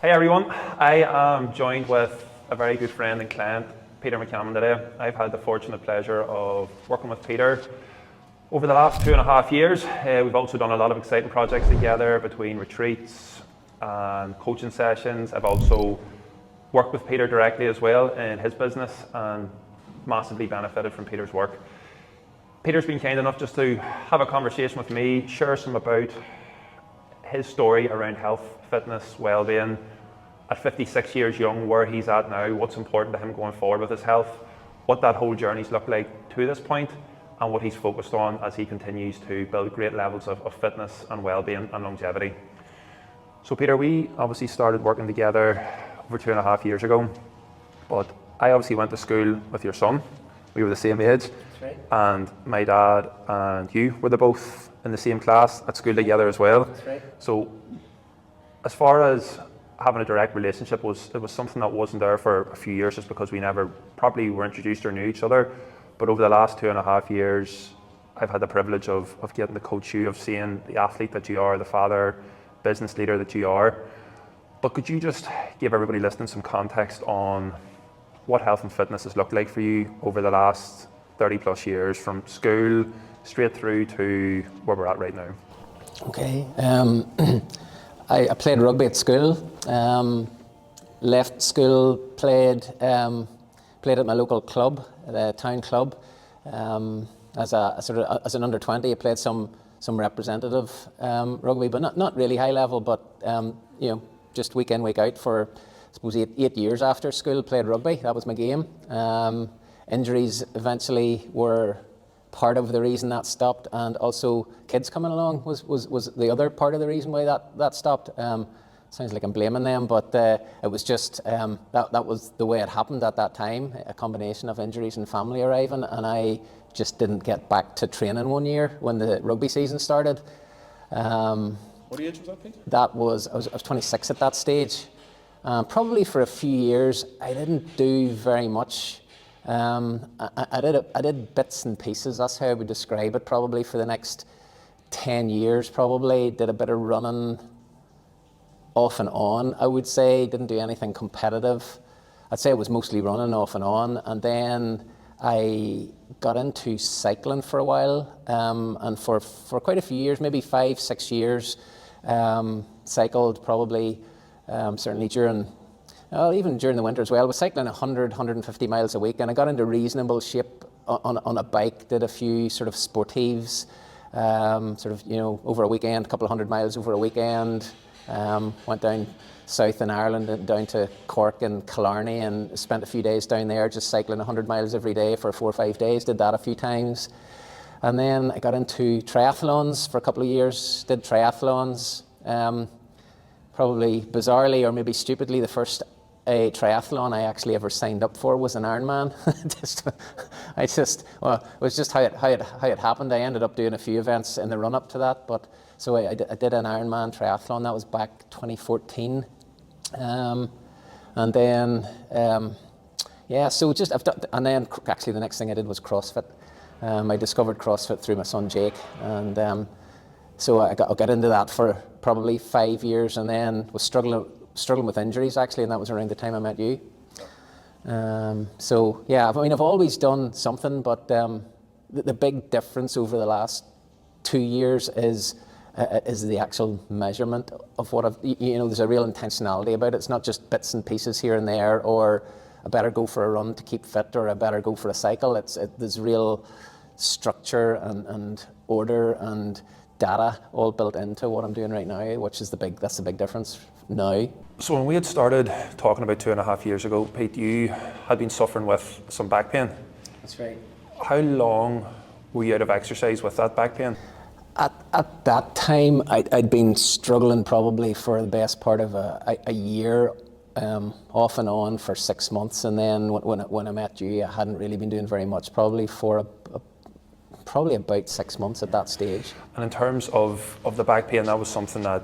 Hey everyone, I am joined with a very good friend and client, Peter McCammon today. I've had the fortunate pleasure of working with Peter over the last 2.5 years. We've also done a lot of exciting projects together between retreats and coaching sessions. I've also worked with Peter directly as well in his business and massively benefited from Peter's work. Peter's been kind enough just to have a conversation with me, share some about his story around health, fitness, well-being, at 56 years young, where he's at now, what's important to him going forward with his health, what that whole journey's looked like to this point, and what he's focused on as he continues to build great levels of fitness and well-being and longevity. So Peter, we obviously started working together over 2.5 years ago, but I obviously went to school with your son. We were the same age. That's right. And my dad and you were both in the same class at school together as well. That's right. So as far as having a direct relationship, it was something that wasn't there for a few years just because we never probably were introduced or knew each other. But over the last 2.5 years, I've had the privilege of getting to coach you, of seeing the athlete that you are, the father, business leader that you are. But could you just give everybody listening some context on what health and fitness has looked like for you over the last 30 plus years, from school straight through to where we're at right now? Okay. I played rugby at school. Left school, played at my local club, the town club. As an under 20, I played some representative rugby, but not really high level, but just week in, week out for I suppose eight years after school. Played rugby. That was my game. Injuries eventually were part of the reason that stopped, and also kids coming along was the other part of the reason why that stopped. Sounds like I'm blaming them, but it was just that was the way it happened at that time, a combination of injuries and family arriving, and I just didn't get back to training one year when the rugby season started. What age was that, Pete? I was 26 at that stage. Probably for a few years I didn't do very much. I did bits and pieces. That's how I would describe it. Probably for the next 10 years, probably did a bit of running off and on. I would say didn't do anything competitive. I'd say it was mostly running off and on, and then I got into cycling for a while, and for quite a few years, maybe 5-6 years, cycled probably certainly even during the winter as well. I was cycling 150 miles a week, and I got into reasonable shape on a bike, did a few sort of sportives, over a weekend, a couple of 100 miles over a weekend. Went down south in Ireland and down to Cork and Killarney and spent a few days down there just cycling 100 miles every day for 4 or 5 days, did that a few times. And then I got into triathlons for a couple of years, did triathlons. Probably bizarrely or maybe stupidly, the first triathlon I actually ever signed up for was an Ironman. It was just how it happened. I ended up doing a few events in the run up to that, but so I did an Ironman triathlon. That was back 2014, and then and then actually the next thing I did was CrossFit. I discovered CrossFit through my son Jake, and so I got into that for probably 5 years, and then was struggling with injuries actually, and that was around the time I met you. I've always done something, but the big difference over the last 2 years is the actual measurement of what there's a real intentionality about it. It's not just bits and pieces here and there, or I better go for a run to keep fit, or I better go for a cycle. There's real structure and order and data all built into what I'm doing right now, which is that's the big difference now. So when we had started talking about 2.5 years ago, Pete, you had been suffering with some back pain. That's right. How long were you out of exercise with that back pain? At that time, I'd been struggling probably for the best part of a year, off and on for 6 months, and then when I met you, I hadn't really been doing very much, probably for probably about 6 months at that stage. And in terms of the back pain, that was something that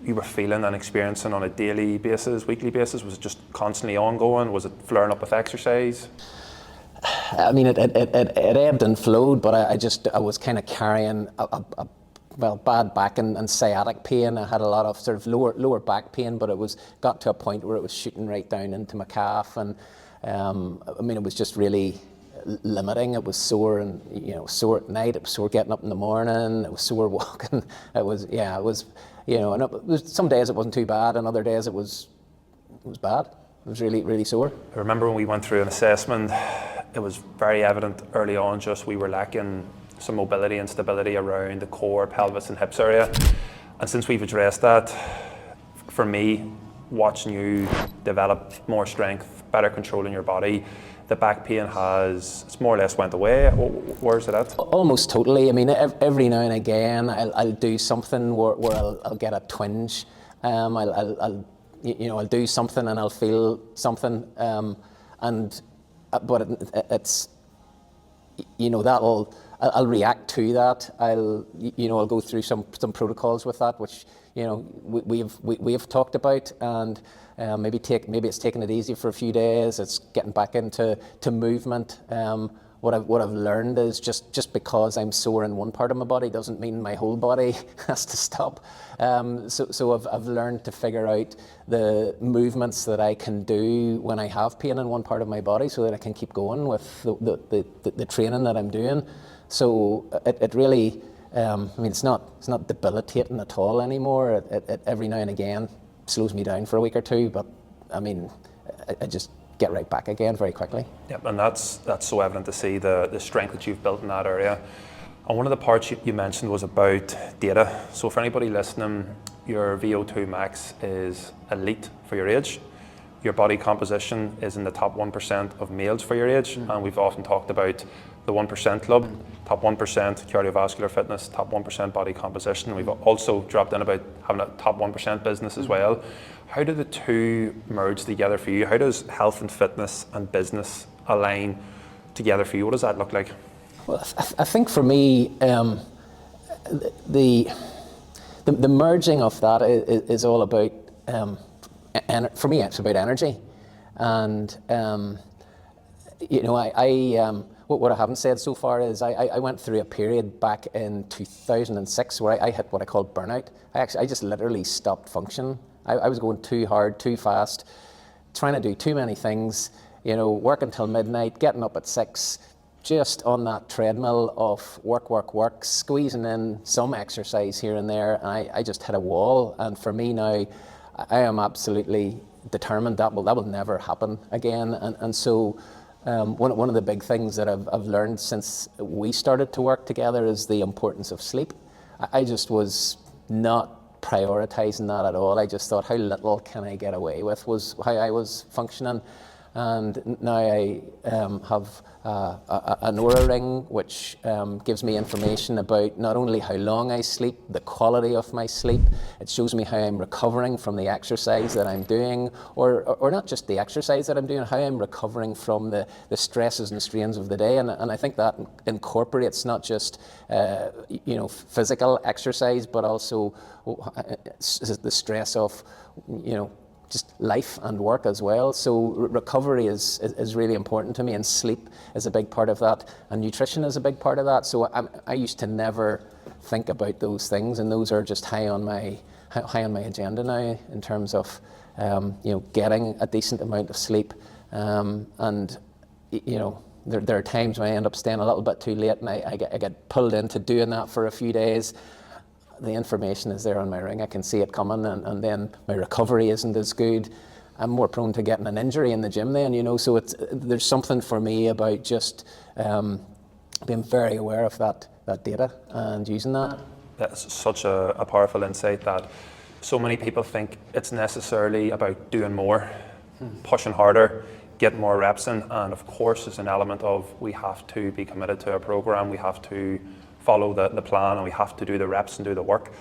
you were feeling and experiencing on a daily basis, weekly basis? Was it just constantly ongoing? Was it flaring up with exercise? I mean, it ebbed and flowed, but I was kind of carrying bad back and sciatic pain. I had a lot of sort of lower back pain, but it got to a point where it was shooting right down into my calf, and I mean, it was just really limiting. It was sore, and sore at night. It was sore getting up in the morning. It was sore walking. It was and it was, some days it wasn't too bad, and other days it was bad. It was really, really sore. I remember when we went through an assessment, it was very evident early on just we were lacking some mobility and stability around the core, pelvis and hips area. And since we've addressed that, for me, watching you develop more strength, better control in your body, the back pain it's more or less went away. Where's it at? Almost totally. I mean, every now and again, I'll do something where I'll get a twinge. I'll do something and I'll feel something, but it's I'll react to that. I'll go through some protocols with that, which we have talked about, and maybe it's taking it easy for a few days. It's getting back into movement. What I've learned is just because I'm sore in one part of my body doesn't mean my whole body has to stop. So I've learned to figure out the movements that I can do when I have pain in one part of my body, so that I can keep going with the training that I'm doing. So it really, I mean, it's not debilitating at all anymore. It every now and again slows me down for a week or two, but I mean, I just get right back again very quickly. Yep, and that's so evident to see the strength that you've built in that area. And one of the parts you mentioned was about data. So for anybody listening, your VO2 max is elite for your age. Your body composition is in the top 1% of males for your age, and we've often talked about the 1% club, top 1% cardiovascular fitness, top 1% body composition. We've also dropped in about having a top 1% business as well. How do the two merge together for you? How does health and fitness and business align together for you? What does that look like? Well, I think for me, the merging of that is all about, for me, it's about energy. And, what I haven't said so far is I went through a period back in 2006 where I hit what I call burnout. I just literally stopped functioning. I was going too hard, too fast, trying to do too many things, working till midnight, getting up at 6, just on that treadmill of work, squeezing in some exercise here and there, and I just hit a wall. And for me now, I am absolutely determined that will never happen again. And so one of the big things that I've learned since we started to work together is the importance of sleep. I just was not prioritizing that at all. I just thought, how little can I get away with, was how I was functioning. And now I have an Oura ring, which gives me information about not only how long I sleep, the quality of my sleep. It shows me how I'm recovering from the exercise that I'm doing, or not just the exercise that I'm doing, how I'm recovering from the stresses and strains of the day. And I think that incorporates not just physical exercise, but also the stress of just life and work as well. So recovery is really important to me, and sleep is a big part of that, and nutrition is a big part of that. So I used to never think about those things, and those are just high on my agenda now in terms of getting a decent amount of sleep. And there are times when I end up staying a little bit too late, and I get pulled into doing that for a few days. The information is there on my ring. I can see it coming, and then my recovery isn't as good. I'm more prone to getting an injury in the gym then, so there's something for me about just being very aware of that data and using that. That's such a powerful insight, that so many people think it's necessarily about doing more, pushing harder, getting more reps in, and of course there's an element of we have to be committed to a program, we have to follow the plan, and we have to do the reps and do the work.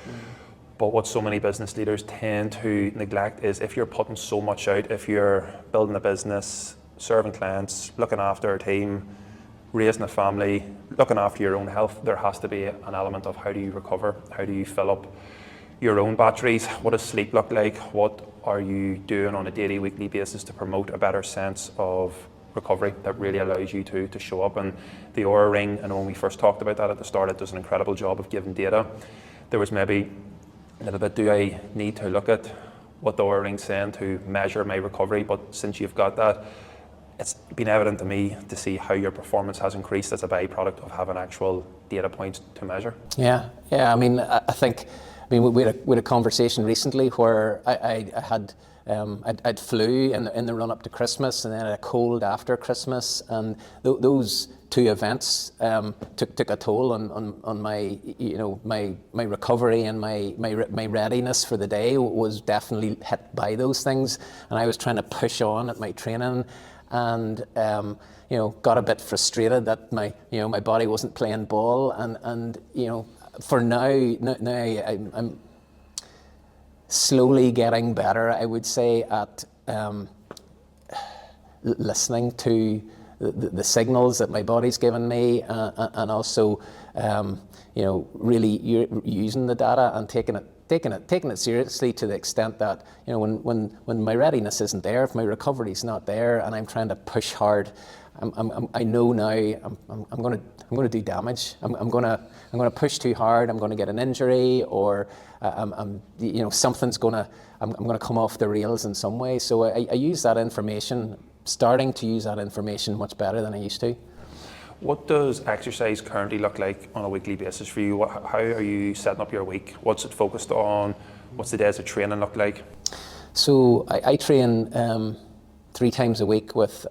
But what so many business leaders tend to neglect is, if you're putting so much out, if you're building a business, serving clients, looking after a team, raising a family, looking after your own health, there has to be an element of how do you recover, how do you fill up your own batteries, what does sleep look like, what are you doing on a daily, weekly basis to promote a better sense of recovery that really allows you to show up. And the Oura ring, and when we first talked about that at the start, it does an incredible job of giving data. there was maybe a little bit, do I need to look at what the Oura Ring's saying to measure my recovery? But since you've got that, it's been evident to me to see how your performance has increased as a byproduct of having actual data points to measure. Yeah. I mean, I think, we had a conversation recently where I'd flu in the run up to Christmas, and then a cold after Christmas, and those two events took a toll on my my recovery, and my readiness for the day was definitely hit by those things. And I was trying to push on at my training, and got a bit frustrated that my body wasn't playing ball, and for now I'm slowly getting better, I would say, at listening to the signals that my body's given me, and also really using the data and taking it seriously, to the extent that when my readiness isn't there, if my recovery's not there, and I'm trying to push hard, I know now I'm going to do damage. I'm going to push too hard. I'm going to get an injury, or something's going to I'm going to come off the rails in some way. So I use that information, starting to use that information much better than I used to. What does exercise currently look like on a weekly basis for you? How are you setting up your week? What's it focused on? What's the days of training look like? So I train 3 times a week with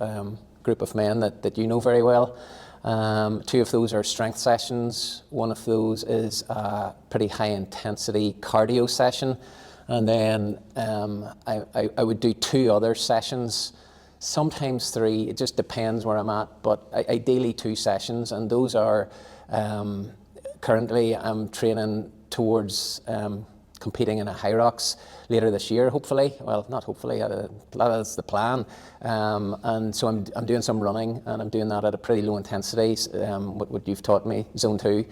group of men that you know very well. 2 of those are strength sessions. 1 of those is a pretty high intensity cardio session, and then I would do 2 other sessions, sometimes 3. It just depends where I'm at, but ideally 2 sessions, and those are currently I'm training towards competing in a High Rocks later this year, hopefully. Well, not hopefully, that's the plan. And so I'm doing some running, and I'm doing that at a pretty low intensity, what you've taught me, zone 2,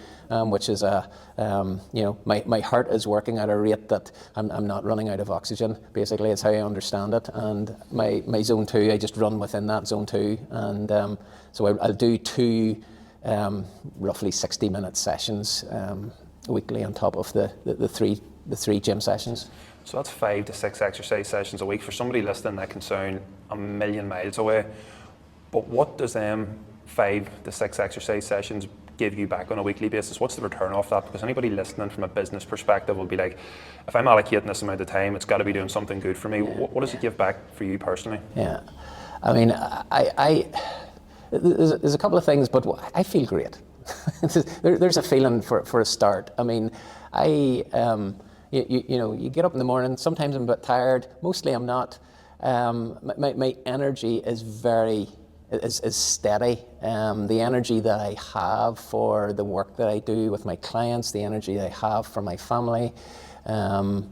which is my heart is working at a rate that I'm not running out of oxygen, basically, is how I understand it. And my zone 2, I just run within that zone 2. And so I'll do 2 roughly 60-minute sessions weekly on top of the three gym sessions. So that's 5 to 6 exercise sessions a week. For somebody listening, that can sound a million miles away. But what does 5 to 6 exercise sessions give you back on a weekly basis? What's the return off that? Because anybody listening from a business perspective will be like, if I'm allocating this amount of time, it's got to be doing something good for me. What does it give back for you personally? Yeah, I mean, there's a couple of things, but I feel great. There's a feeling for a start. I mean, you get up in the morning, sometimes I'm a bit tired, mostly I'm not. My energy is is steady. The energy that I have for the work that I do with my clients, the energy I have for my family, that's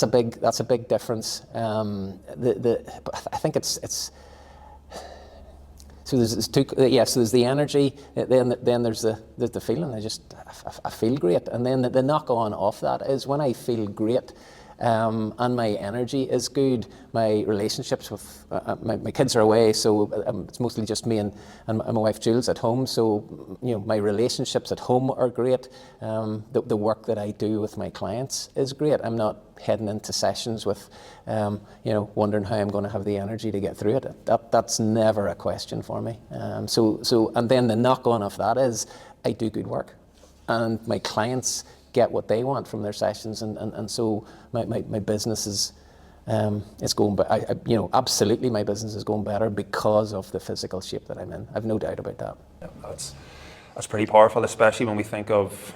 a big difference. But I think it's so there's 2. So there's the energy, then there's the feeling. I feel great, and then the knock on off that is when I feel great, and my energy is good. My relationships with my kids are away, so it's mostly just me and my wife Jules at home. So my relationships at home are great. The work that I do with my clients is great. I'm not heading into sessions with wondering how I'm going to have the energy to get through it. That's never a question for me. So and then the knock on of that is I do good work, and my clients get what they want from their sessions, and so my business is going. But absolutely, my business is going better because of the physical shape that I'm in. I've no doubt about that. Yeah, that's pretty powerful, especially when we think of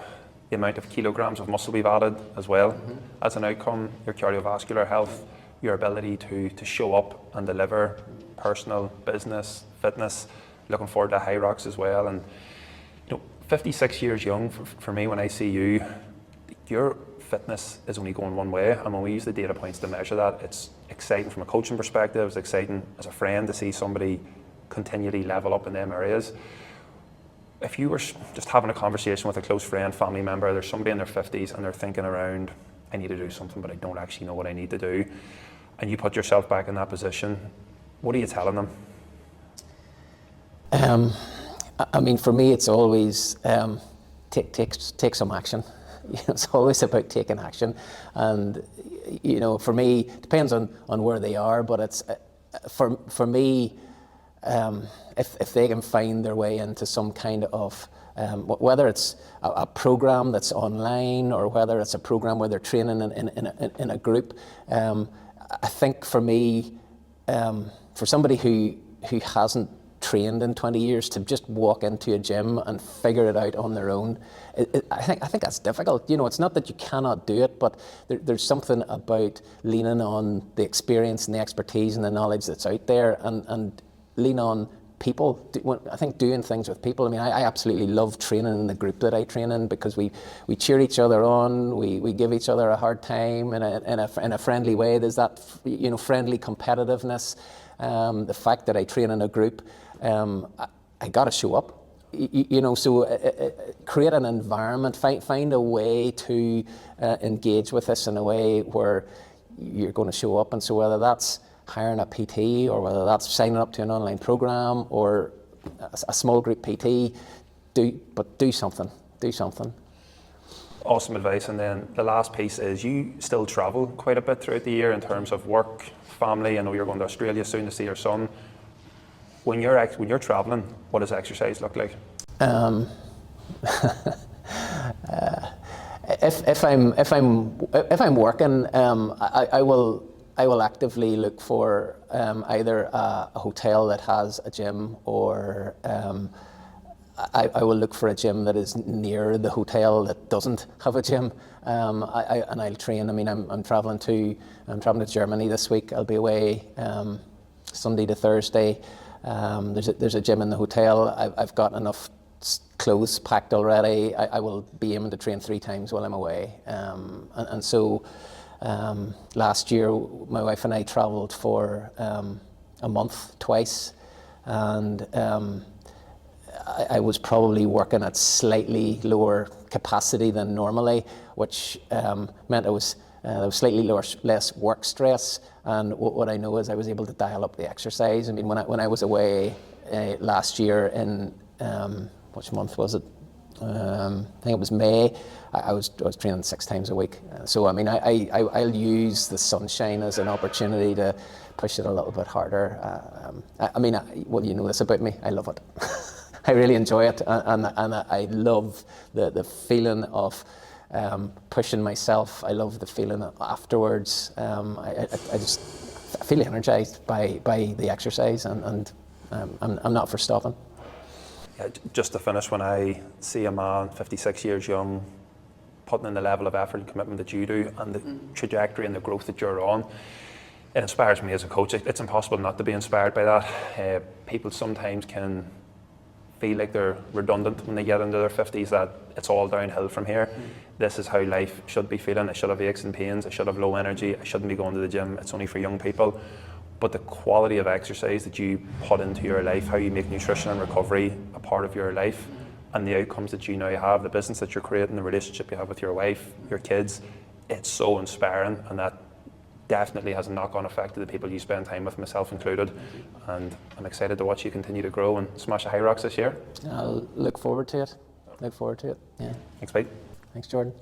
the amount of kilograms of muscle we've added as well. Mm-hmm. As an outcome, your cardiovascular health, your ability to show up and deliver personal, business, fitness. Looking forward to High Rocks as well. And 56 years young for me, when I see you, your fitness is only going one way, and when we use the data points to measure that, it's exciting from a coaching perspective. It's exciting as a friend to see somebody continually level up in them areas. If you were just having a conversation with a close friend, family member, there's somebody in their 50s and they're thinking around, I need to do something, but I don't actually know what I need to do, and you put yourself back in that position, what are you telling them? I mean, for me, it's always take some action. It's always about taking action, and for me, it depends on where they are. But it's for me, if they can find their way into some kind of whether it's a program that's online or whether it's a program where they're training in a group, I think for me, for somebody who hasn't trained in 20 years to just walk into a gym and figure it out on their own, I think that's difficult. It's not that you cannot do it, but there's something about leaning on the experience and the expertise and the knowledge that's out there, and lean on people. I think doing things with people. I mean, I absolutely love training in the group that I train in, because we cheer each other on, we give each other a hard time in a friendly way. There's that friendly competitiveness. The fact that I train in a group, I got to show up. So create an environment, find a way to engage with this in a way where you're going to show up. And so whether that's hiring a PT, or whether that's signing up to an online program or a small group PT, do something. Awesome advice. And then the last piece is, you still travel quite a bit throughout the year in terms of work, family. I know you're going to Australia soon to see your son. When you're traveling, what does exercise look like? If I'm working, I will actively look for either a hotel that has a gym, or I will look for a gym that is near the hotel that doesn't have a gym, and I'll train. I mean, I'm traveling to Germany this week. I'll be away Sunday to Thursday. There's a gym in the hotel. I've got enough clothes packed already. I will be aiming to train 3 times while I'm away, and so. Last year, my wife and I travelled for a month twice, and I was probably working at slightly lower capacity than normally, which meant there was slightly less work stress. And what I know is I was able to dial up the exercise. I mean, when I was away last year in which month was it? I think it was May. I was training 6 times a week. So I mean, I'll use the sunshine as an opportunity to push it a little bit harder. I mean, well, you know this about me. I love it. I really enjoy it, and I love the feeling of pushing myself. I love the feeling afterwards. I just feel energized by the exercise, and I'm not for stopping. Yeah, just to finish, when I see a man 56 years young putting in the level of effort and commitment that you do, and the trajectory and the growth that you're on, it inspires me as a coach. It's impossible not to be inspired by that. People sometimes can feel like they're redundant when they get into their 50s, that it's all downhill from here. This is how life should be feeling. I should have aches and pains. I should have low energy. I shouldn't be going to the gym. It's only for young people. But the quality of exercise that you put into your life, how you make nutrition and recovery a part of your life, and the outcomes that you now have, the business that you're creating, the relationship you have with your wife, your kids, it's so inspiring, and that definitely has a knock-on effect to the people you spend time with, myself included. And I'm excited to watch you continue to grow and smash the high rocks this year. I'll look forward to it. Yeah. Thanks, mate. Thanks, Jordan.